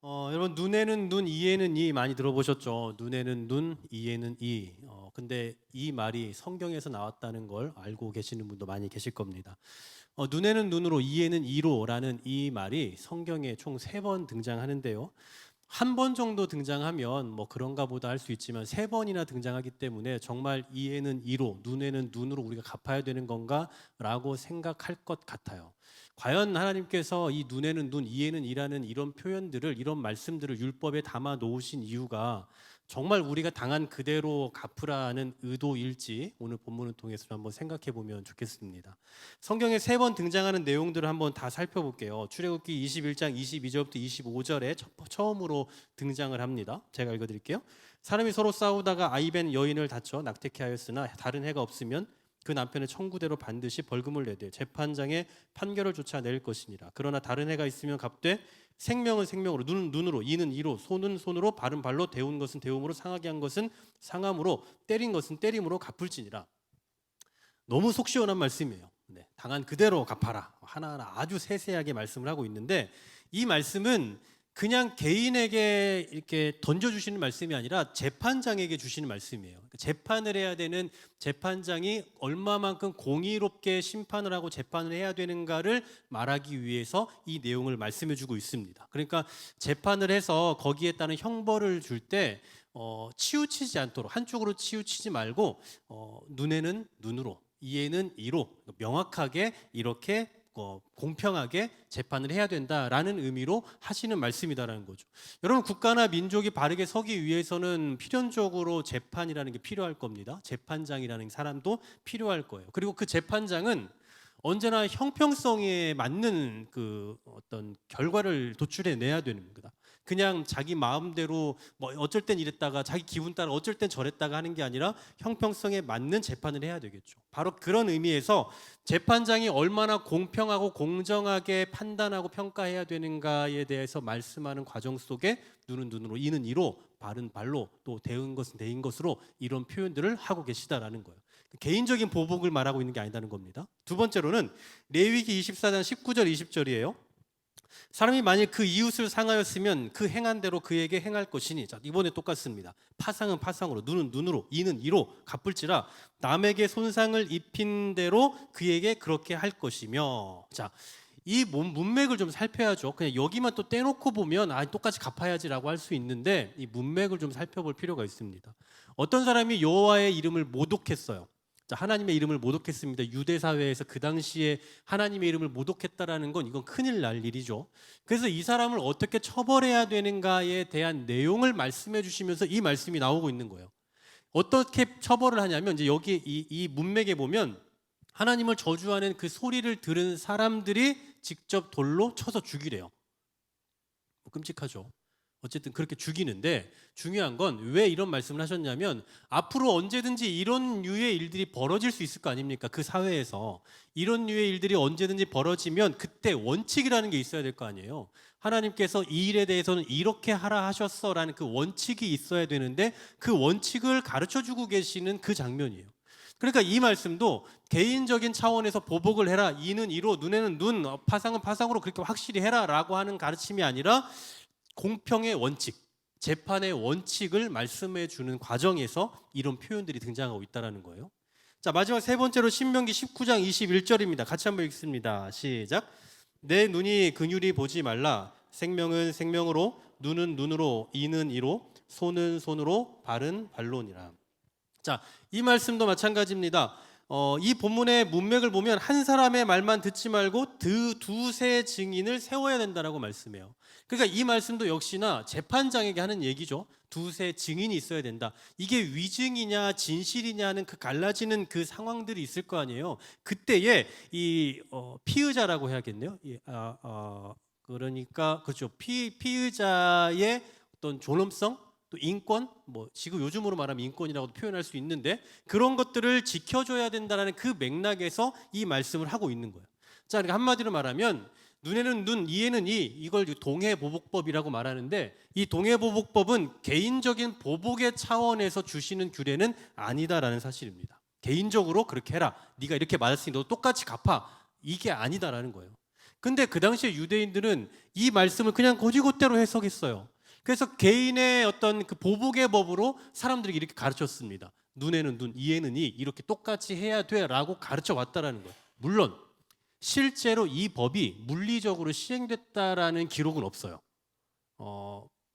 여러분 눈에는 눈, 이에는 이 많이 들어보셨죠? 눈에는 눈, 이에는 이. 근데 이 말이 성경에서 나왔다는 걸 알고 계시는 분도 많이 계실 겁니다. 눈에는 눈으로, 이에는 이로라는 이 말이 성경에 총 3번 등장하는데요. 한 번 정도 등장하면 뭐 그런가 보다 할 수 있지만 3번이나 등장하기 때문에 정말 이에는 이로, 눈에는 눈으로 우리가 갚아야 되는 건가라고 생각할 것 같아요. 과연 하나님께서 이 눈에는 눈, 이에는 이라는 이런 표현들을, 이런 말씀들을 율법에 담아 놓으신 이유가 정말 우리가 당한 그대로 갚으라는 의도일지 오늘 본문을 통해서 한번 생각해 보면 좋겠습니다. 성경에 3번 등장하는 내용들을 한번 다 살펴볼게요. 출애굽기 21장 22절부터 25절에 처음으로 등장을 합니다. 제가 읽어드릴게요. 사람이 서로 싸우다가 아이벤 여인을 다쳐 낙태케 하였으나 다른 해가 없으면 그 남편의 청구대로 반드시 벌금을 내되 재판장에 판결을 쫓아낼 것이니라. 그러나 다른 해가 있으면 갚되 생명은 생명으로, 눈은 눈으로, 이는 이로, 손은 손으로, 발은 발로, 데운 것은 데움으로, 상하게 한 것은 상함으로, 때린 것은 때림으로 갚을지니라. 너무 속 시원한 말씀이에요. 네, 당한 그대로 갚아라. 하나하나 아주 세세하게 말씀을 하고 있는데 이 말씀은 그냥 개인에게 이렇게 던져주시는 말씀이 아니라 재판장에게 주시는 말씀이에요. 재판을 해야 되는 재판장이 얼마만큼 공의롭게 심판을 하고 재판을 해야 되는가를 말하기 위해서 이 내용을 말씀해주고 있습니다. 그러니까 재판을 해서 거기에 따른 형벌을 줄 때 치우치지 않도록, 한쪽으로 치우치지 말고 눈에는 눈으로, 이에는 이로 명확하게 이렇게 공평하게 재판을 해야 된다라는 의미로 하시는 말씀이다라는 거죠. 여러분, 국가나 민족이 바르게 서기 위해서는 필연적으로 재판이라는 게 필요할 겁니다. 재판장이라는 사람도 필요할 거예요. 그리고 그 재판장은 언제나 형평성에 맞는 그 어떤 결과를 도출해 내야 되는 겁니다. 그냥 자기 마음대로 뭐 어쩔 땐 이랬다가 자기 기분 따라 어쩔 땐 저랬다가 하는 게 아니라 형평성에 맞는 재판을 해야 되겠죠. 바로 그런 의미에서 재판장이 얼마나 공평하고 공정하게 판단하고 평가해야 되는가에 대해서 말씀하는 과정 속에 눈은 눈으로, 이는 이로, 발은 발로, 또 대은 것은 대인 것으로 이런 표현들을 하고 계시다라는 거예요. 개인적인 보복을 말하고 있는 게 아니다는 겁니다. 두 번째로는 레위기 24장 19절 20절이에요. 사람이 만일 그 이웃을 상하였으면 그 행한 대로 그에게 행할 것이니. 자, 이번에 똑같습니다. 파상은 파상으로, 눈은 눈으로, 이는 이로 갚을지라 남에게 손상을 입힌 대로 그에게 그렇게 할 것이며. 자, 이 문맥을 좀 살펴야죠. 그냥 여기만 또 떼놓고 보면 똑같이 갚아야지라고 할 수 있는데 이 문맥을 좀 살펴볼 필요가 있습니다. 어떤 사람이 여호와의 이름을 모독했어요. 자, 하나님의 이름을 모독했습니다. 유대 사회에서 그 당시에 하나님의 이름을 모독했다라는 건 이건 큰일 날 일이죠. 그래서 이 사람을 어떻게 처벌해야 되는가에 대한 내용을 말씀해 주시면서 이 말씀이 나오고 있는 거예요. 어떻게 처벌을 하냐면 이제 여기 이 문맥에 보면 하나님을 저주하는 그 소리를 들은 사람들이 직접 돌로 쳐서 죽이래요. 끔찍하죠. 어쨌든 그렇게 죽이는데 중요한 건 왜 이런 말씀을 하셨냐면 앞으로 언제든지 이런 류의 일들이 벌어질 수 있을 거 아닙니까? 그 사회에서 이런 류의 일들이 언제든지 벌어지면 그때 원칙이라는 게 있어야 될 거 아니에요. 하나님께서 이 일에 대해서는 이렇게 하라 하셨어라는 그 원칙이 있어야 되는데 그 원칙을 가르쳐주고 계시는 그 장면이에요. 그러니까 이 말씀도 개인적인 차원에서 보복을 해라, 이는 이로, 눈에는 눈, 파상은 파상으로 그렇게 확실히 해라라고 하는 가르침이 아니라 공평의 원칙, 재판의 원칙을 말씀해 주는 과정에서 이런 표현들이 등장하고 있다는 거예요. 자, 마지막 세 번째로 신명기 19장 21절입니다. 같이 한번 읽습니다. 시작. 내 눈이 긍휼히 보지 말라. 생명은 생명으로, 눈은 눈으로, 이는 이로, 손은 손으로, 발은 발로니라. 자, 이 말씀도 마찬가지입니다. 이 본문의 문맥을 보면 한 사람의 말만 듣지 말고 두세 증인을 세워야 된다라고 말씀해요. 그러니까 이 말씀도 역시나 재판장에게 하는 얘기죠. 두세 증인이 있어야 된다. 이게 위증이냐 진실이냐는 그 갈라지는 그 상황들이 있을 거 아니에요. 그때에 이 피의자라고 해야겠네요. 그러니까 그렇죠. 피의자의 어떤 존엄성, 또 인권, 뭐 지금 요즘으로 말하면 인권이라고도 표현할 수 있는데 그런 것들을 지켜줘야 된다는 그 맥락에서 이 말씀을 하고 있는 거예요. 자, 그러니까 한마디로 말하면 눈에는 눈, 이에는 이, 이걸 동해보복법이라고 말하는데 이 동해보복법은 개인적인 보복의 차원에서 주시는 규례는 아니다라는 사실입니다. 개인적으로 그렇게 해라. 네가 이렇게 맞았으니 너도 똑같이 갚아. 이게 아니다라는 거예요. 근데 그 당시에 유대인들은 이 말씀을 그냥 곧이곧대로 해석했어요. 그래서 개인의 어떤 그 보복의 법으로 사람들에게 이렇게 가르쳤습니다. 눈에는 눈, 이에는 이, 이렇게 똑같이 해야 돼라고 가르쳐 왔다라는 거예요. 물론 실제로 이 법이 물리적으로 시행됐다라는 기록은 없어요.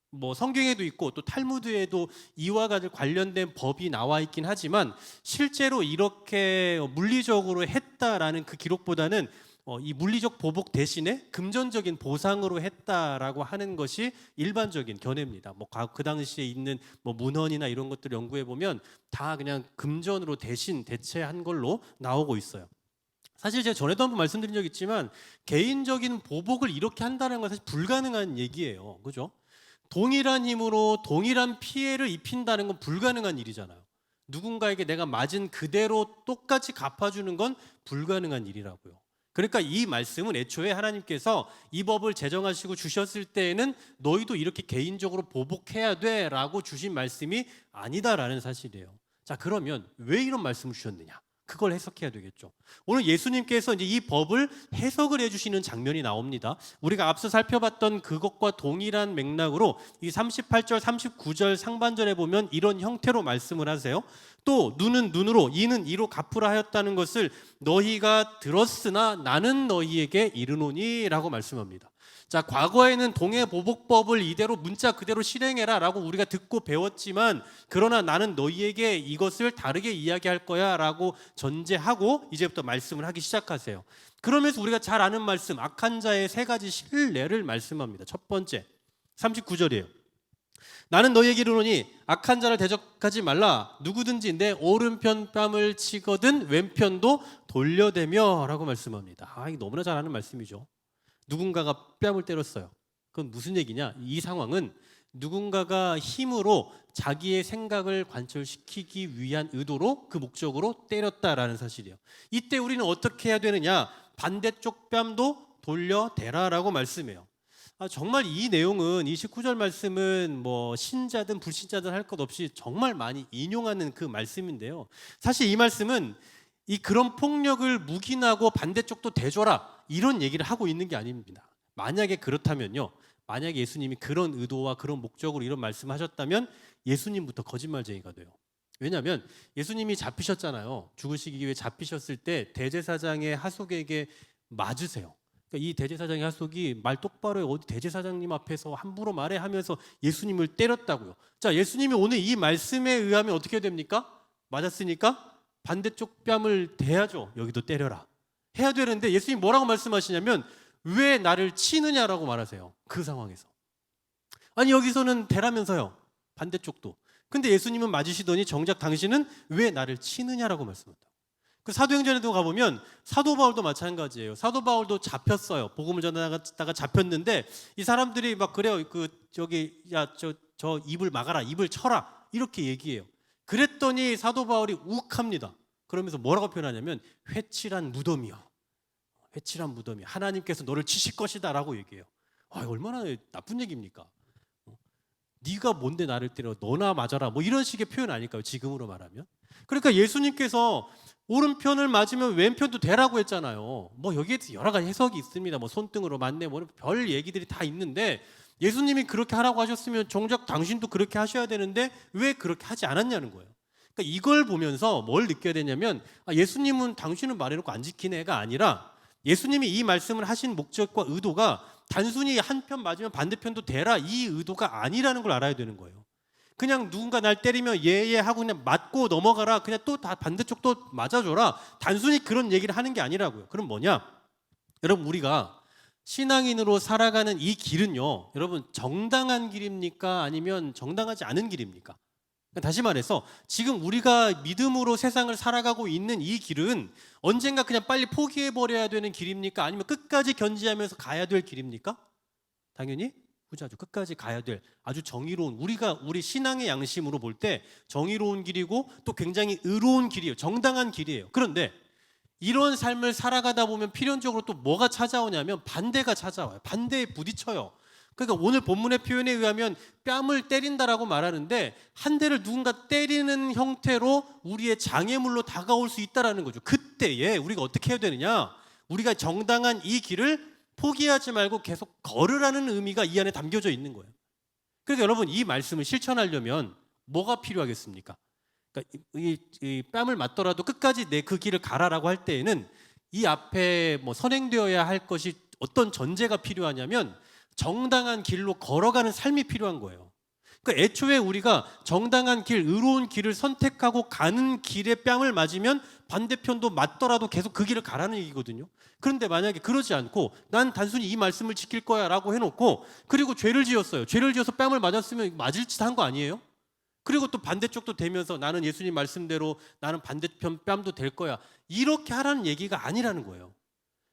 뭐 성경에도 있고 또 탈무드에도 이와 관련된 법이 나와 있긴 하지만 실제로 이렇게 물리적으로 했다라는 그 기록보다는 이 물리적 보복 대신에 금전적인 보상으로 했다라고 하는 것이 일반적인 견해입니다. 뭐 그 당시에 있는 뭐 문헌이나 이런 것들 연구해 보면 다 그냥 금전으로 대신 대체한 걸로 나오고 있어요. 사실 제가 전에도 한번 말씀드린 적 있지만 개인적인 보복을 이렇게 한다는 건 사실 불가능한 얘기예요. 그죠? 동일한 힘으로 동일한 피해를 입힌다는 건 불가능한 일이잖아요. 누군가에게 내가 맞은 그대로 똑같이 갚아주는 건 불가능한 일이라고요. 그러니까 이 말씀은 애초에 하나님께서 이 법을 제정하시고 주셨을 때에는 너희도 이렇게 개인적으로 보복해야 돼 라고 주신 말씀이 아니다라는 사실이에요. 자, 그러면 왜 이런 말씀을 주셨느냐? 그걸 해석해야 되겠죠. 오늘 예수님께서 이제 이 법을 해석을 해주시는 장면이 나옵니다. 우리가 앞서 살펴봤던 그것과 동일한 맥락으로 이 38절, 39절 상반절에 보면 이런 형태로 말씀을 하세요. 또 눈은 눈으로, 이는 이로 갚으라 하였다는 것을 너희가 들었으나 나는 너희에게 이르노니 라고 말씀합니다. 자, 과거에는 동해보복법을 이대로 문자 그대로 실행해라 라고 우리가 듣고 배웠지만 그러나 나는 너희에게 이것을 다르게 이야기할 거야 라고 전제하고 이제부터 말씀을 하기 시작하세요. 그러면서 우리가 잘 아는 말씀, 악한 자의 세 가지 실례를 말씀합니다. 첫 번째 39절이에요. 나는 너희에게 이르노니 악한 자를 대적하지 말라. 누구든지 내 오른편 뺨을 치거든 왼편도 돌려대며 라고 말씀합니다. 이거 너무나 잘 아는 말씀이죠. 누군가가 뺨을 때렸어요. 그건 무슨 얘기냐? 이 상황은 누군가가 힘으로 자기의 생각을 관철시키기 위한 의도로 그 목적으로 때렸다라는 사실이에요. 이때 우리는 어떻게 해야 되느냐? 반대쪽 뺨도 돌려대라라고 말씀해요. 정말 이 내용은 29절 말씀은 뭐 신자든 불신자든 할 것 없이 정말 많이 인용하는 그 말씀인데요. 사실 이 말씀은 이 그런 폭력을 묵인하고 반대쪽도 대줘라 이런 얘기를 하고 있는 게 아닙니다. 만약에 그렇다면요, 만약에 예수님이 그런 의도와 그런 목적으로 이런 말씀하셨다면 예수님부터 거짓말쟁이가 돼요. 왜냐하면 예수님이 잡히셨잖아요. 죽으시기 위해 잡히셨을 때 대제사장의 하속에게 맞으세요. 그러니까 이 대제사장의 하속이 말 똑바로 해, 어디 대제사장님 앞에서 함부로 말해 하면서 예수님을 때렸다고요. 자, 예수님이 오늘 이 말씀에 의하면 어떻게 됩니까? 맞았으니까 반대쪽 뺨을 대야죠. 여기도 때려라 해야 되는데 예수님이 뭐라고 말씀하시냐면 왜 나를 치느냐라고 말하세요. 그 상황에서. 아니 여기서는 대라면서요. 반대쪽도. 근데 예수님은 맞으시더니 정작 당신은 왜 나를 치느냐라고 말씀한다. 그 사도행전에도 가보면 사도 바울도 마찬가지예요. 사도 바울도 잡혔어요. 복음을 전하다가 잡혔는데 이 사람들이 막 그래요. 저 입을 막아라, 입을 쳐라 이렇게 얘기해요. 그랬더니 사도 바울이 욱합니다. 그러면서 뭐라고 표현하냐면 회칠한 무덤이요. 회칠한 무덤이 하나님께서 너를 치실 것이다 라고 얘기해요. 얼마나 나쁜 얘기입니까? 네가 뭔데 나를 때려, 너나 맞아라 뭐 이런 식의 표현 아닐까요? 지금으로 말하면. 그러니까 예수님께서 오른편을 맞으면 왼편도 대라고 했잖아요. 뭐 여기에 여러 가지 해석이 있습니다. 뭐 손등으로 맞네 뭐 별 얘기들이 다 있는데 예수님이 그렇게 하라고 하셨으면 정작 당신도 그렇게 하셔야 되는데 왜 그렇게 하지 않았냐는 거예요. 그러니까 이걸 보면서 뭘 느껴야 되냐면 예수님은 당신은 말해놓고 안 지키는 애가 아니라 예수님이 이 말씀을 하신 목적과 의도가 단순히 한편 맞으면 반대편도 대라 이 의도가 아니라는 걸 알아야 되는 거예요. 그냥 누군가 날 때리면 예예 하고 그냥 맞고 넘어가라, 그냥 또 다 반대쪽 또 맞아줘라, 단순히 그런 얘기를 하는 게 아니라고요. 그럼 뭐냐? 여러분 우리가 신앙인으로 살아가는 이 길은요, 여러분 정당한 길입니까? 아니면 정당하지 않은 길입니까? 다시 말해서 지금 우리가 믿음으로 세상을 살아가고 있는 이 길은 언젠가 그냥 빨리 포기해버려야 되는 길입니까? 아니면 끝까지 견지하면서 가야 될 길입니까? 당연히 후자죠. 끝까지 가야 될 아주 정의로운, 우리 신앙의 양심으로 볼 때 정의로운 길이고 또 굉장히 의로운 길이에요. 정당한 길이에요. 그런데 이런 삶을 살아가다 보면 필연적으로 또 뭐가 찾아오냐면 반대가 찾아와요. 반대에 부딪혀요. 그러니까 오늘 본문의 표현에 의하면 뺨을 때린다라고 말하는데 한 대를 누군가 때리는 형태로 우리의 장애물로 다가올 수 있다라는 거죠. 그때에 우리가 어떻게 해야 되느냐? 우리가 정당한 이 길을 포기하지 말고 계속 걸으라는 의미가 이 안에 담겨져 있는 거예요. 그러니까 여러분, 이 말씀을 실천하려면 뭐가 필요하겠습니까? 그러니까 이 뺨을 맞더라도 끝까지 내 그 길을 가라라고 할 때에는 이 앞에 뭐 선행되어야 할 것이 어떤 전제가 필요하냐면 정당한 길로 걸어가는 삶이 필요한 거예요. 그러니까 애초에 우리가 정당한 길, 의로운 길을 선택하고 가는 길에 뺨을 맞으면 반대편도 맞더라도 계속 그 길을 가라는 얘기거든요. 그런데 만약에 그러지 않고 난 단순히 이 말씀을 지킬 거야 라고 해놓고 그리고 죄를 지었어요. 죄를 지어서 뺨을 맞았으면 맞을 짓 한 거 아니에요? 그리고 또 반대쪽도 되면서 나는 예수님 말씀대로 나는 반대편 뺨도 될 거야, 이렇게 하라는 얘기가 아니라는 거예요.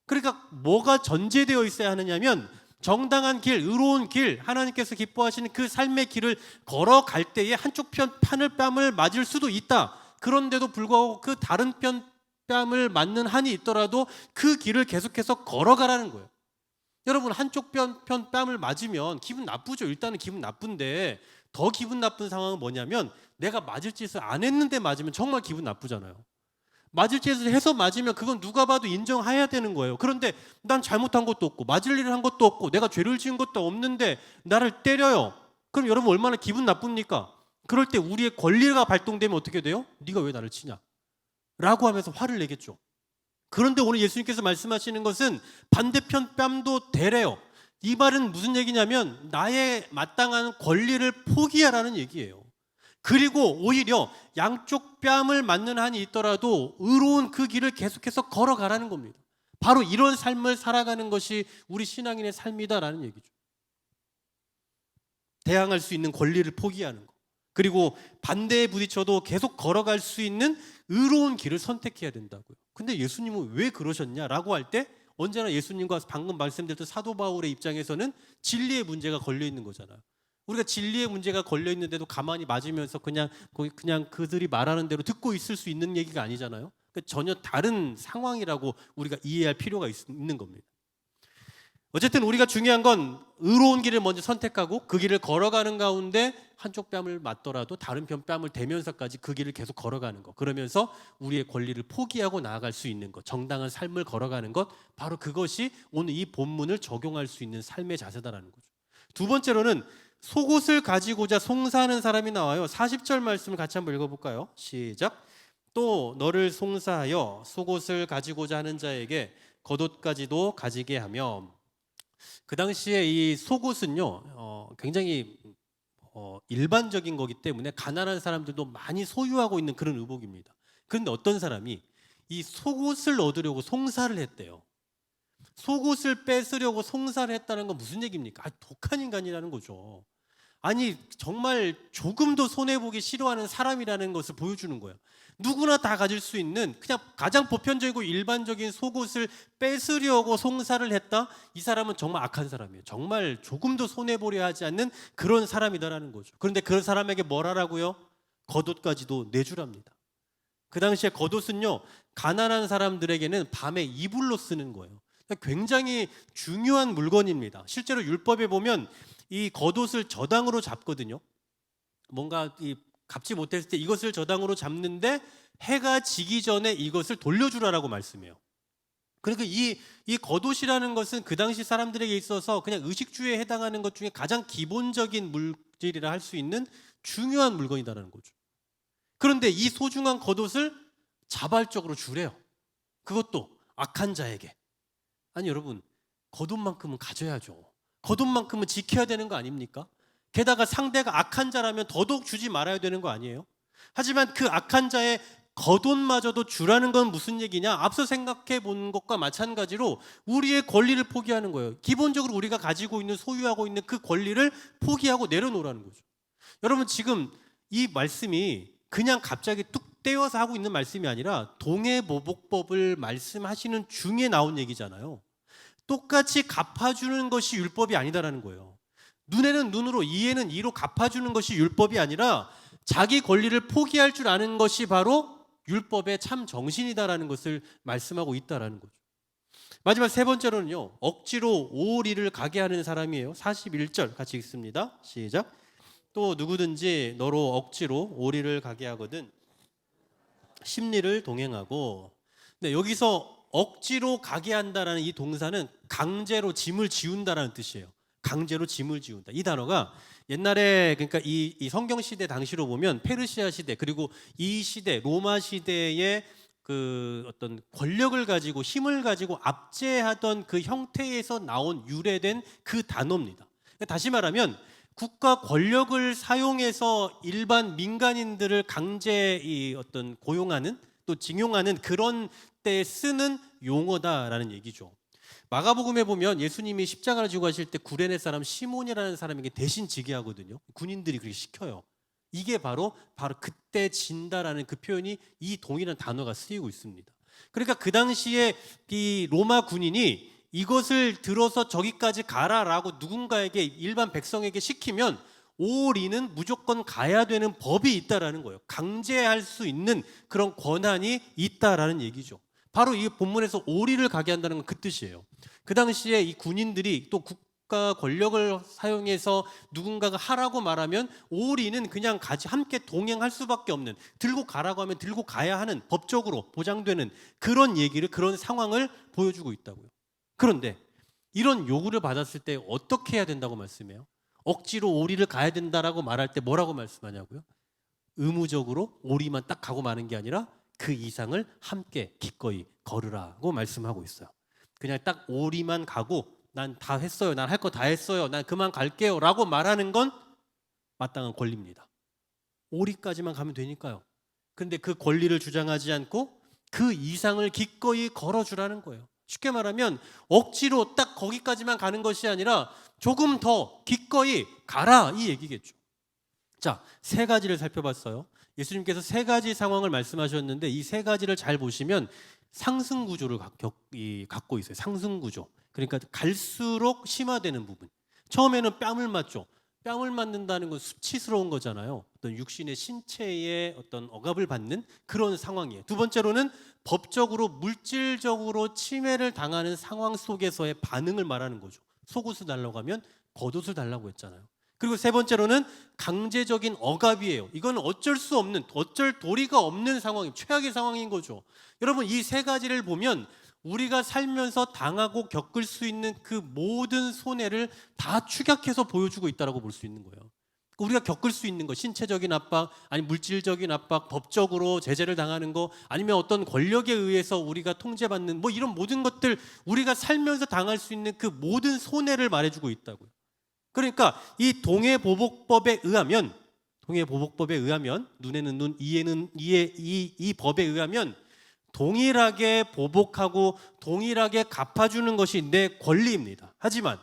그러니까 뭐가 전제되어 있어야 하느냐면 정당한 길, 의로운 길, 하나님께서 기뻐하시는 그 삶의 길을 걸어갈 때에 한쪽 편 뺨을 맞을 수도 있다. 그런데도 불구하고 그 다른 편 뺨을 맞는 한이 있더라도 그 길을 계속해서 걸어가라는 거예요. 여러분, 한쪽 편 뺨을 맞으면 기분 나쁘죠. 일단은 기분 나쁜데 더 기분 나쁜 상황은 뭐냐면 내가 맞을 짓을 안 했는데 맞으면 정말 기분 나쁘잖아요. 맞을 짓을 해서 맞으면 그건 누가 봐도 인정해야 되는 거예요. 그런데 난 잘못한 것도 없고 맞을 일을 한 것도 없고 내가 죄를 지은 것도 없는데 나를 때려요. 그럼 여러분 얼마나 기분 나쁩니까? 그럴 때 우리의 권리가 발동되면 어떻게 돼요? 네가 왜 나를 치냐? 라고 하면서 화를 내겠죠. 그런데 오늘 예수님께서 말씀하시는 것은 반대편 뺨도 대래요. 이 말은 무슨 얘기냐면 나의 마땅한 권리를 포기하라는 얘기예요. 그리고 오히려 양쪽 뺨을 맞는 한이 있더라도 의로운 그 길을 계속해서 걸어가라는 겁니다. 바로 이런 삶을 살아가는 것이 우리 신앙인의 삶이다라는 얘기죠. 대항할 수 있는 권리를 포기하는 것, 그리고 반대에 부딪혀도 계속 걸어갈 수 있는 의로운 길을 선택해야 된다고요. 근데 예수님은 왜 그러셨냐라고 할 때 언제나 예수님과 방금 말씀드렸던 사도 바울의 입장에서는 진리의 문제가 걸려 있는 거잖아요. 우리가 진리의 문제가 걸려 있는데도 가만히 맞으면서 그냥 그들이 말하는 대로 듣고 있을 수 있는 얘기가 아니잖아요. 그러니까 전혀 다른 상황이라고 우리가 이해할 필요가 있는 겁니다. 어쨌든 우리가 중요한 건 의로운 길을 먼저 선택하고 그 길을 걸어가는 가운데 한쪽 뺨을 맞더라도 다른 편 뺨을 대면서까지 그 길을 계속 걸어가는 것, 그러면서 우리의 권리를 포기하고 나아갈 수 있는 것, 정당한 삶을 걸어가는 것, 바로 그것이 오늘 이 본문을 적용할 수 있는 삶의 자세다라는 거죠. 두 번째로는 속옷을 가지고자 송사하는 사람이 나와요. 40절 말씀을 같이 한번 읽어볼까요? 시작. 또 너를 송사하여 속옷을 가지고자 하는 자에게 겉옷까지도 가지게 하며. 그 당시에 이 속옷은요 굉장히 일반적인 거기 때문에 가난한 사람들도 많이 소유하고 있는 그런 의복입니다. 그런데 어떤 사람이 이 속옷을 얻으려고 송사를 했대요. 속옷을 뺏으려고 송사를 했다는 건 무슨 얘기입니까? 독한 인간이라는 거죠. 아니 정말 조금도 손해보기 싫어하는 사람이라는 것을 보여주는 거예요. 누구나 다 가질 수 있는 그냥 가장 보편적이고 일반적인 속옷을 뺏으려고 송사를 했다? 이 사람은 정말 악한 사람이에요. 정말 조금도 손해보려 하지 않는 그런 사람이다라는 거죠. 그런데 그 사람에게 뭘 하라고요? 겉옷까지도 내주랍니다. 그 당시에 겉옷은요 가난한 사람들에게는 밤에 이불로 쓰는 거예요. 굉장히 중요한 물건입니다. 실제로 율법에 보면 이 겉옷을 저당으로 잡거든요. 뭔가 갚지 못했을 때 이것을 저당으로 잡는데 해가 지기 전에 이것을 돌려주라라고 말씀해요. 그러니까 이 겉옷이라는 것은 그 당시 사람들에게 있어서 그냥 의식주에 해당하는 것 중에 가장 기본적인 물질이라 할 수 있는 중요한 물건이다라는 거죠. 그런데 이 소중한 겉옷을 자발적으로 주래요. 그것도 악한 자에게. 아니 여러분, 겉옷만큼은 가져야죠. 겉옷만큼은 지켜야 되는 거 아닙니까? 게다가 상대가 악한 자라면 더더욱 주지 말아야 되는 거 아니에요? 하지만 그 악한 자의 겉옷마저도 주라는 건 무슨 얘기냐? 앞서 생각해 본 것과 마찬가지로 우리의 권리를 포기하는 거예요. 기본적으로 우리가 가지고 있는 소유하고 있는 그 권리를 포기하고 내려놓으라는 거죠. 여러분 지금 이 말씀이 그냥 갑자기 뚝 떼어서 하고 있는 말씀이 아니라 동해보복법을 말씀하시는 중에 나온 얘기잖아요. 똑같이 갚아주는 것이 율법이 아니다라는 거예요. 눈에는 눈으로, 이에는 이로 갚아주는 것이 율법이 아니라 자기 권리를 포기할 줄 아는 것이 바로 율법의 참 정신이다라는 것을 말씀하고 있다라는 거죠. 마지막 세 번째로는요, 억지로 오리를 가게 하는 사람이에요. 41절 같이 읽습니다. 시작. 또 누구든지 너로 억지로 오리를 가게 하거든 심리를 동행하고. 네, 여기서 억지로 가게 한다라는 이 동사는 강제로 짐을 지운다라는 뜻이에요. 강제로 짐을 지운다. 이 단어가 옛날에 그러니까 이 성경 시대 당시로 보면 페르시아 시대 그리고 이 시대 로마 시대의 그 어떤 권력을 가지고 힘을 가지고 압제하던 그 형태에서 나온 유래된 그 단어입니다. 다시 말하면 국가 권력을 사용해서 일반 민간인들을 강제 어떤 고용하는 또 징용하는 그런 때 쓰는 용어다라는 얘기죠. 마가복음에 보면 예수님이 십자가를 지고 가실 때 구레네 사람 시몬이라는 사람에게 대신 지게 하거든요. 군인들이 그렇게 시켜요. 이게 바로 그때 진다라는 그 표현이 이 동일한 단어가 쓰이고 있습니다. 그러니까 그 당시에 이 로마 군인이 이것을 들어서 저기까지 가라라고 누군가에게 일반 백성에게 시키면 오리는 무조건 가야 되는 법이 있다라는 거예요. 강제할 수 있는 그런 권한이 있다라는 얘기죠. 바로 이 본문에서 오리를 가게 한다는 건 그 뜻이에요. 그 당시에 이 군인들이 또 국가 권력을 사용해서 누군가가 하라고 말하면 오리는 그냥 같이 함께 동행할 수밖에 없는, 들고 가라고 하면 들고 가야 하는, 법적으로 보장되는 그런 얘기를, 그런 상황을 보여주고 있다고요. 그런데 이런 요구를 받았을 때 어떻게 해야 된다고 말씀해요? 억지로 오리를 가야 된다라고 말할 때 뭐라고 말씀하냐고요? 의무적으로 오리만 딱 가고 마는 게 아니라 그 이상을 함께 기꺼이 걸으라고 말씀하고 있어요. 그냥 딱 오리만 가고 난 다 했어요, 난 할 거 다 했어요, 난 그만 갈게요 라고 말하는 건 마땅한 권리입니다. 오리까지만 가면 되니까요. 근데 그 권리를 주장하지 않고 그 이상을 기꺼이 걸어주라는 거예요. 쉽게 말하면 억지로 딱 거기까지만 가는 것이 아니라 조금 더 기꺼이 가라, 이 얘기겠죠. 자, 세 가지를 살펴봤어요. 예수님께서 세 가지 상황을 말씀하셨는데 이 세 가지를 잘 보시면 상승 구조를 갖고 있어요. 상승 구조. 그러니까 갈수록 심화되는 부분. 처음에는 뺨을 맞죠. 뺨을 맞는다는 건 수치스러운 거잖아요. 어떤 육신의 신체의 어떤 억압을 받는 그런 상황이에요. 두 번째로는 법적으로 물질적으로 침해를 당하는 상황 속에서의 반응을 말하는 거죠. 속옷을 달라고 하면 겉옷을 달라고 했잖아요. 그리고 세 번째로는 강제적인 억압이에요. 이건 어쩔 수 없는, 어쩔 도리가 없는 상황이 최악의 상황인 거죠. 여러분, 이 세 가지를 보면 우리가 살면서 당하고 겪을 수 있는 그 모든 손해를 다 축약해서 보여주고 있다고 볼 수 있는 거예요. 우리가 겪을 수 있는 거, 신체적인 압박, 아니 물질적인 압박, 법적으로 제재를 당하는 거, 아니면 어떤 권력에 의해서 우리가 통제받는 뭐 이런 모든 것들, 우리가 살면서 당할 수 있는 그 모든 손해를 말해주고 있다고요. 그러니까 이 동해보복법에 의하면 눈에는 눈, 이에는 이에, 이 법에 의하면 동일하게 보복하고 동일하게 갚아주는 것이 내 권리입니다. 하지만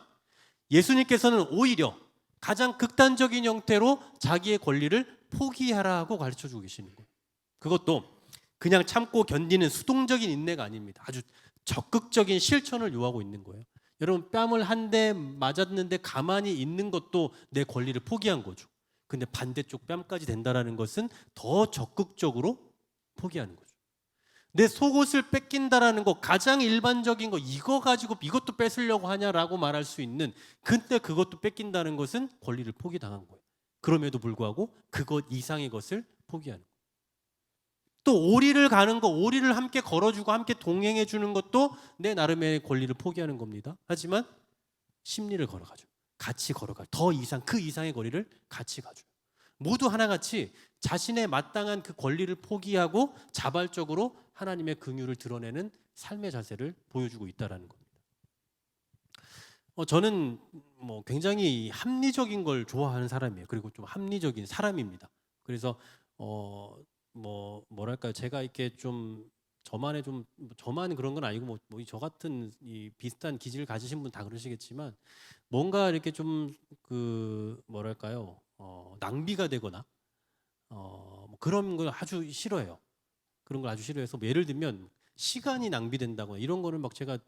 예수님께서는 오히려 가장 극단적인 형태로 자기의 권리를 포기하라고 가르쳐주고 계시는 거예요. 그것도 그냥 참고 견디는 수동적인 인내가 아닙니다. 아주 적극적인 실천을 요하고 있는 거예요. 여러분, 뺨을 한 대 맞았는데 가만히 있는 것도 내 권리를 포기한 거죠. 근데 반대쪽 뺨까지 된다는 것은 더 적극적으로 포기하는 거죠. 내 속옷을 뺏긴다라는 거, 가장 일반적인 거, 이거 가지고 이것도 뺏으려고 하냐라고 말할 수 있는, 근데 그것도 뺏긴다는 것은 권리를 포기당한 거예요. 그럼에도 불구하고 그것 이상의 것을 포기하는 거예요. 또 오리를 가는 거, 오리를 함께 걸어주고 함께 동행해 주는 것도 내 나름의 권리를 포기하는 겁니다. 하지만 심리를 걸어가죠. 같이 걸어가요. 더 이상, 그 이상의 거리를 같이 가죠. 모두 하나같이 자신의 마땅한 그 권리를 포기하고 자발적으로 하나님의 긍휼을 드러내는 삶의 자세를 보여주고 있다는 겁니다. 저는 굉장히 합리적인 걸 좋아하는 사람이에요. 그리고 좀 합리적인 사람입니다. 그래서 뭐랄까요, 제가 이렇게 좀 저만 그런 건 아니고 저 같은 이 비슷한 기질을 가지신 분 다 그러시겠지만 뭔가 이렇게 좀 뭐랄까요, 낭비가 되거나 그런 걸 아주 싫어해요. 그런 걸 아주 싫어해서 예를 들면 시간이 낭비된다거나 이런 거를 제가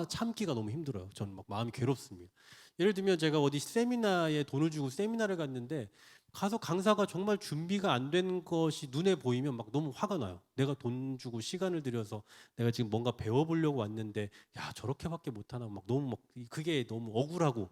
참기가 너무 힘들어요. 저는 마음이 괴롭습니다. 예를 들면 제가 어디 세미나에 돈을 주고 세미나를 갔는데 가서 강사가 정말 준비가 안 된 것이 눈에 보이면 너무 화가 나요. 내가 돈 주고 시간을 들여서 내가 지금 뭔가 배워보려고 왔는데 야, 저렇게밖에 못하나, 너무 그게 너무 억울하고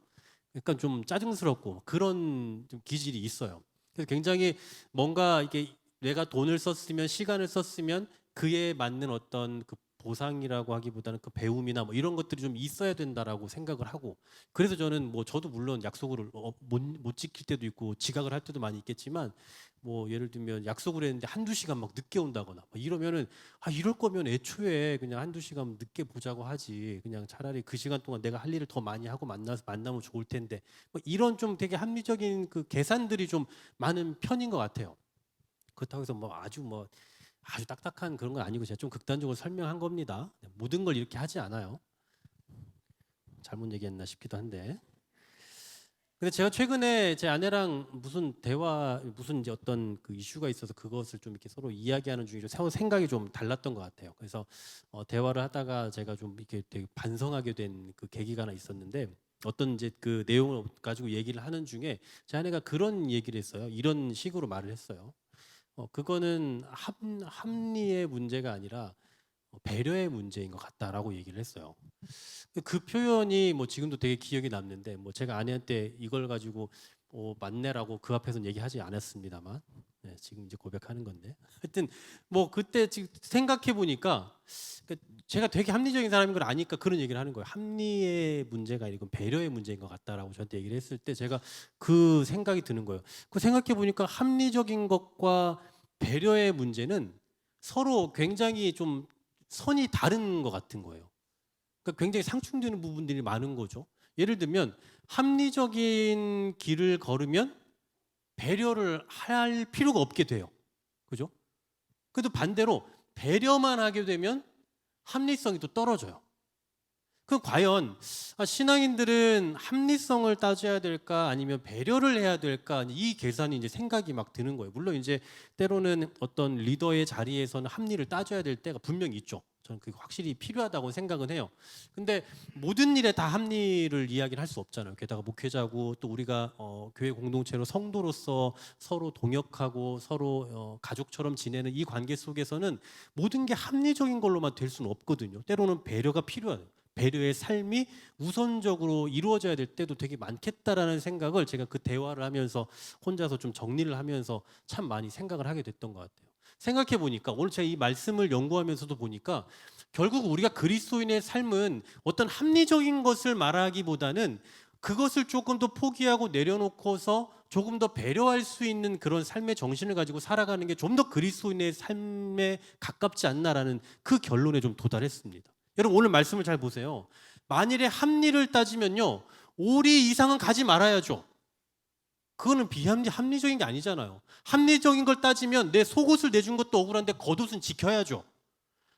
약간 좀 짜증스럽고 그런 좀 기질이 있어요. 그래서 굉장히 뭔가 이게 내가 돈을 썼으면, 시간을 썼으면 그에 맞는 어떤 그 보상이라고 하기보다는 그 배움이나 뭐 이런 것들이 좀 있어야 된다라고 생각을 하고, 그래서 저는 뭐 저도 물론 약속을 못 지킬 때도 있고 지각을 할 때도 많이 있겠지만, 뭐 예를 들면 약속을 했는데 한두 시간 막 늦게 온다거나 막 이러면은, 이럴 거면 애초에 그냥 한두 시간 늦게 보자고 하지, 그냥 차라리 그 시간 동안 내가 할 일을 더 많이 하고 만나면 좋을 텐데, 뭐 이런 좀 되게 합리적인 그 계산들이 좀 많은 편인 것 같아요. 그렇다고 해서 뭐 아주 딱딱한 그런 건 아니고, 제가 좀 극단적으로 설명한 겁니다. 모든 걸 이렇게 하지 않아요. 잘못 얘기했나 싶기도 한데. 근데 제가 최근에 제 아내랑 무슨 이제 어떤 그 이슈가 있어서 그것을 좀 이렇게 서로 이야기하는 중에 서로 생각이 좀 달랐던 것 같아요. 그래서 대화를 하다가 제가 좀 이렇게 되게 반성하게 된 그 계기가 하나 있었는데, 어떤 이제 그 내용을 가지고 얘기를 하는 중에 제 아내가 그런 얘기를 했어요. 이런 식으로 말을 했어요. 그거는 합리의 문제가 아니라 배려의 문제인 것 같다라고 얘기를 했어요. 그 표현이 뭐 지금도 되게 기억이 남는데, 뭐 제가 아내한테 이걸 가지고 맞네라고 그 앞에서는 얘기하지 않았습니다만, 네, 지금 이제 고백하는 건데, 하여튼 뭐 그때 지금 생각해 보니까 제가 되게 합리적인 사람인 걸 아니까 그런 얘기를 하는 거예요. 합리의 문제가 아니고 배려의 문제인 것 같다라고 저한테 얘기를 했을 때, 제가 그 생각이 드는 거예요. 그 생각해 보니까 합리적인 것과 배려의 문제는 서로 굉장히 좀 선이 다른 것 같은 거예요. 그러니까 굉장히 상충되는 부분들이 많은 거죠. 예를 들면 합리적인 길을 걸으면 배려를 할 필요가 없게 돼요. 그죠? 그래도 반대로 배려만 하게 되면 합리성이 또 떨어져요. 그럼 과연 신앙인들은 합리성을 따져야 될까 아니면 배려를 해야 될까, 이 계산이 이제 생각이 막 드는 거예요. 물론 이제 때로는 어떤 리더의 자리에서는 합리를 따져야 될 때가 분명히 있죠. 저는 그게 확실히 필요하다고 생각은 해요. 근데 모든 일에 다 합리를 이야기를 할 수 없잖아요. 게다가 목회자고 또 우리가 교회 공동체로 성도로서 서로 동역하고 서로 가족처럼 지내는 이 관계 속에서는 모든 게 합리적인 걸로만 될 수는 없거든요. 때로는 배려가 필요해요. 배려의 삶이 우선적으로 이루어져야 될 때도 되게 많겠다라는 생각을 제가 그 대화를 하면서 혼자서 좀 정리를 하면서 참 많이 생각을 하게 됐던 것 같아요. 생각해 보니까 오늘 제가 이 말씀을 연구하면서도 보니까 결국 우리가 그리스도인의 삶은 어떤 합리적인 것을 말하기보다는 그것을 조금 더 포기하고 내려놓고서 조금 더 배려할 수 있는 그런 삶의 정신을 가지고 살아가는 게 좀 더 그리스도인의 삶에 가깝지 않나라는 그 결론에 좀 도달했습니다. 여러분 오늘 말씀을 잘 보세요. 만일에 합리를 따지면요, 오리 이상은 가지 말아야죠. 그거는 합리적인 게 아니잖아요. 합리적인 걸 따지면 내 속옷을 내준 것도 억울한데 겉옷은 지켜야죠.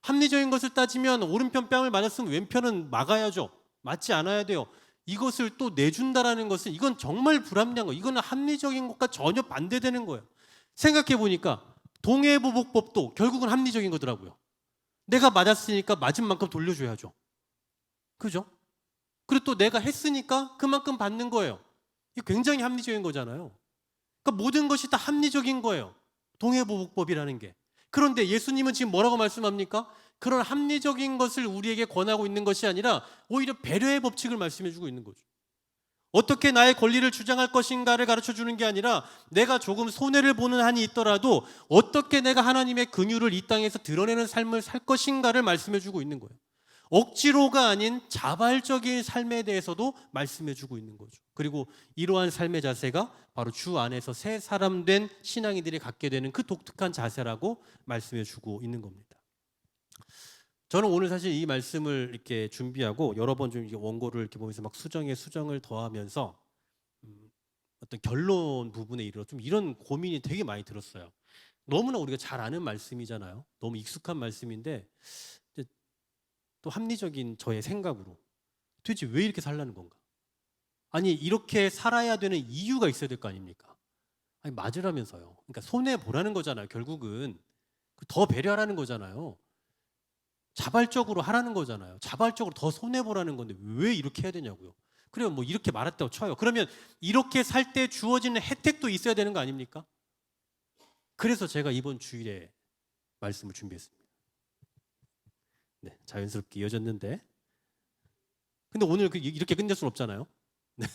합리적인 것을 따지면 오른편 뺨을 맞았으면 왼편은 막아야죠. 맞지 않아야 돼요. 이것을 또 내준다라는 것은 이건 정말 불합리한 거예요. 이거는 합리적인 것과 전혀 반대되는 거예요. 생각해 보니까 동해보복법도 결국은 합리적인 거더라고요. 내가 맞았으니까 맞은 만큼 돌려줘야죠. 그죠? 그리고 또 내가 했으니까 그만큼 받는 거예요. 이게 굉장히 합리적인 거잖아요. 그러니까 모든 것이 다 합리적인 거예요. 동해보복법이라는 게. 그런데 예수님은 지금 뭐라고 말씀합니까? 그런 합리적인 것을 우리에게 권하고 있는 것이 아니라 오히려 배려의 법칙을 말씀해 주고 있는 거죠. 어떻게 나의 권리를 주장할 것인가를 가르쳐 주는 게 아니라 내가 조금 손해를 보는 한이 있더라도 어떻게 내가 하나님의 긍휼을 이 땅에서 드러내는 삶을 살 것인가를 말씀해 주고 있는 거예요. 억지로가 아닌 자발적인 삶에 대해서도 말씀해 주고 있는 거죠. 그리고 이러한 삶의 자세가 바로 주 안에서 새 사람 된 신앙인들이 갖게 되는 그 독특한 자세라고 말씀해 주고 있는 겁니다. 저는 오늘 사실 이 말씀을 이렇게 준비하고 여러 번 좀 원고를 이렇게 보면서 막 수정을 더하면서 어떤 결론 부분에 이르러 좀 이런 고민이 되게 많이 들었어요. 너무나 우리가 잘 아는 말씀이잖아요. 너무 익숙한 말씀인데 또 합리적인 저의 생각으로 도대체 왜 이렇게 살라는 건가? 아니 이렇게 살아야 되는 이유가 있어야 될 거 아닙니까? 아니 맞으라면서요. 그러니까 손해 보라는 거잖아요. 결국은 더 배려하라는 거잖아요. 자발적으로 하라는 거잖아요. 자발적으로 더 손해 보라는 건데 왜 이렇게 해야 되냐고요. 그래요, 뭐 이렇게 말했다고 쳐요. 그러면 이렇게 살 때 주어지는 혜택도 있어야 되는 거 아닙니까? 그래서 제가 이번 주일에 말씀을 준비했습니다. 네, 자연스럽게 이어졌는데, 근데 오늘 이렇게 끝낼 수는 없잖아요. 네.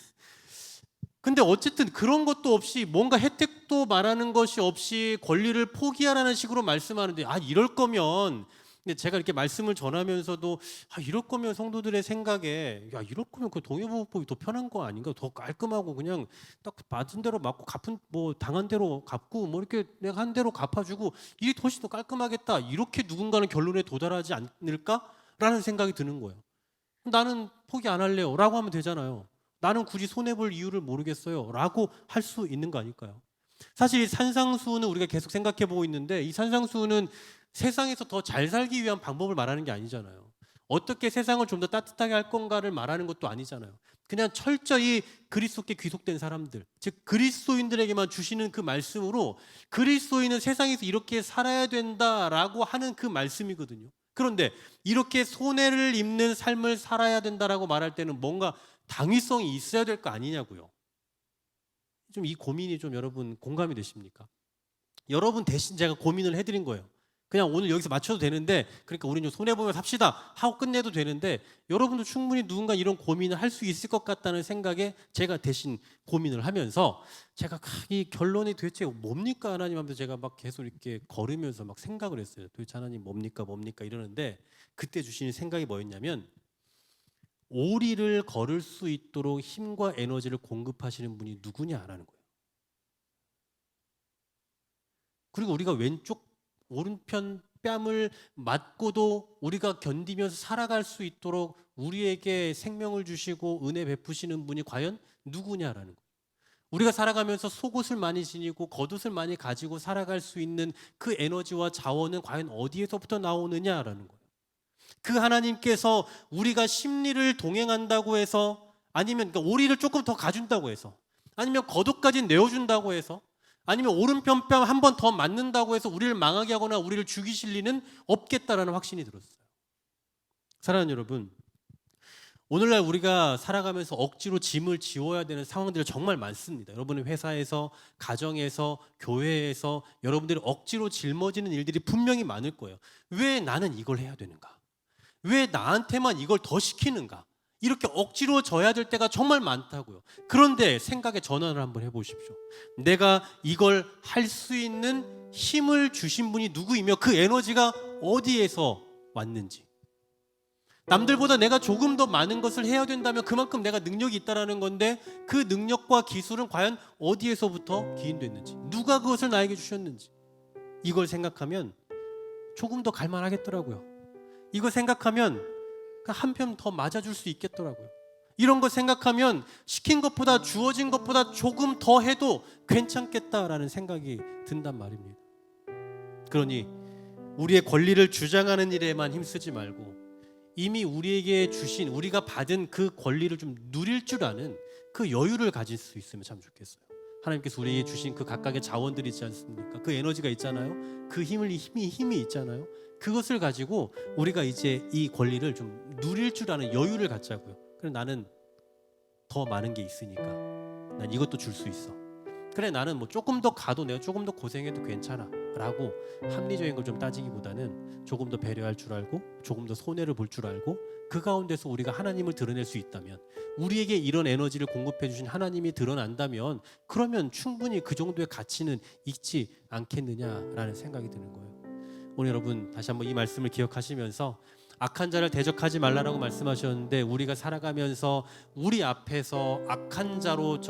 근데 어쨌든 그런 것도 없이 뭔가 혜택도 말하는 것이 없이 권리를 포기하라는 식으로 말씀하는데, 이럴 거면 근데 제가 이렇게 말씀을 전하면서도 이럴 거면 성도들의 생각에 이럴 거면 그 동해보호법이 더 편한 거 아닌가? 더 깔끔하고 그냥 딱 맞은 대로 맞고 갚은 뭐 당한 대로 갚고 뭐 이렇게 내가 한 대로 갚아주고 일이 훨씬 더 깔끔하겠다. 이렇게 누군가는 결론에 도달하지 않을까라는 생각이 드는 거예요. 나는 포기 안 할래요라고 하면 되잖아요. 나는 굳이 손해 볼 이유를 모르겠어요라고 할 수 있는 거 아닐까요? 사실 이 산상수훈은 우리가 계속 생각해 보고 있는데 이 산상수훈은 세상에서 더 잘 살기 위한 방법을 말하는 게 아니잖아요. 어떻게 세상을 좀 더 따뜻하게 할 건가를 말하는 것도 아니잖아요. 그냥 철저히 그리스도께 귀속된 사람들, 즉 그리스도인들에게만 주시는 그 말씀으로 그리스도인은 세상에서 이렇게 살아야 된다라고 하는 그 말씀이거든요. 그런데 이렇게 손해를 입는 삶을 살아야 된다라고 말할 때는 뭔가 당위성이 있어야 될 거 아니냐고요. 좀 이 고민이 좀 여러분 공감이 되십니까? 여러분 대신 제가 고민을 해드린 거예요. 그냥 오늘 여기서 맞춰도 되는데, 그러니까 우리는 좀 손해보며 삽시다 하고 끝내도 되는데, 여러분도 충분히 누군가 이런 고민을 할 수 있을 것 같다는 생각에 제가 대신 고민을 하면서 제가 이 결론이 도대체 뭡니까 하나님 하면서 제가 막 계속 이렇게 걸으면서 막 생각을 했어요. 도대체 하나님 뭡니까 이러는데, 그때 주시는 생각이 뭐였냐면, 오리를 걸을 수 있도록 힘과 에너지를 공급하시는 분이 누구냐라는 거예요. 그리고 우리가 왼쪽 오른편 뺨을 맞고도 우리가 견디면서 살아갈 수 있도록 우리에게 생명을 주시고 은혜 베푸시는 분이 과연 누구냐라는 거예요. 우리가 살아가면서 속옷을 많이 지니고 겉옷을 많이 가지고 살아갈 수 있는 그 에너지와 자원은 과연 어디에서부터 나오느냐라는 거예요. 그 하나님께서 우리가 심리를 동행한다고 해서, 아니면 그러니까 오리를 조금 더 가준다고 해서, 아니면 겉옷까지 내어준다고 해서, 아니면 오른편 뺨 한 번 더 맞는다고 해서 우리를 망하게 하거나 우리를 죽이실 리는 없겠다라는 확신이 들었어요. 사랑하는 여러분, 오늘날 우리가 살아가면서 억지로 짐을 지워야 되는 상황들이 정말 많습니다. 여러분의 회사에서, 가정에서, 교회에서 여러분들이 억지로 짊어지는 일들이 분명히 많을 거예요. 왜 나는 이걸 해야 되는가? 왜 나한테만 이걸 더 시키는가? 이렇게 억지로 져야 될 때가 정말 많다고요. 그런데 생각의 전환을 한번 해보십시오. 내가 이걸 할 수 있는 힘을 주신 분이 누구이며 그 에너지가 어디에서 왔는지. 남들보다 내가 조금 더 많은 것을 해야 된다면 그만큼 내가 능력이 있다는 건데, 그 능력과 기술은 과연 어디에서부터 기인됐는지, 누가 그것을 나에게 주셨는지, 이걸 생각하면 조금 더 갈만하겠더라고요. 이거 생각하면 한 편 더 맞아줄 수 있겠더라고요. 이런 거 생각하면 시킨 것보다, 주어진 것보다 조금 더 해도 괜찮겠다라는 생각이 든단 말입니다. 그러니 우리의 권리를 주장하는 일에만 힘쓰지 말고 이미 우리에게 주신, 우리가 받은 그 권리를 좀 누릴 줄 아는 그 여유를 가질 수 있으면 참 좋겠어요. 하나님께서 우리에게 주신 그 각각의 자원들이 있지 않습니까? 그 에너지가 있잖아요. 그 힘이 있잖아요. 그것을 가지고 우리가 이제 이 권리를 좀 누릴 줄 아는 여유를 갖자고요. 그래, 나는 더 많은 게 있으니까 난 이것도 줄 수 있어. 그래, 나는 뭐 조금 더 가도 내가 조금 더 고생해도 괜찮아 라고 합리적인 걸 좀 따지기보다는 조금 더 배려할 줄 알고, 조금 더 손해를 볼 줄 알고, 그 가운데서 우리가 하나님을 드러낼 수 있다면, 우리에게 이런 에너지를 공급해 주신 하나님이 드러난다면, 그러면 충분히 그 정도의 가치는 있지 않겠느냐라는 생각이 드는 거예요. 오늘 여러분 다시 한번 이 말씀을 기억하시면서, 악한 자를 대적하지 말라라고 말씀하셨는데, 우리가 살아가면서 우리 앞에서 악한 자로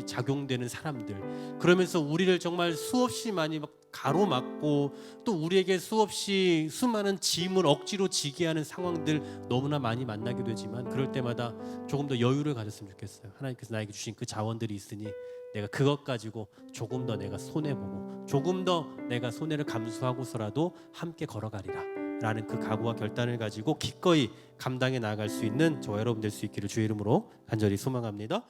작용되는 사람들, 그러면서 우리를 정말 수없이 많이 막 가로막고 또 우리에게 수없이 수많은 짐을 억지로 지게 하는 상황들 너무나 많이 만나게 되지만, 그럴 때마다 조금 더 여유를 가졌으면 좋겠어요. 하나님께서 나에게 주신 그 자원들이 있으니 내가 그것 가지고 조금 더 내가 손해보고 조금 더 내가 손해를 감수하고서라도 함께 걸어가리라 라는 그 각오와 결단을 가지고 기꺼이 감당해 나아갈 수 있는 저와 여러분 될 수 있기를 주의 이름으로 간절히 소망합니다.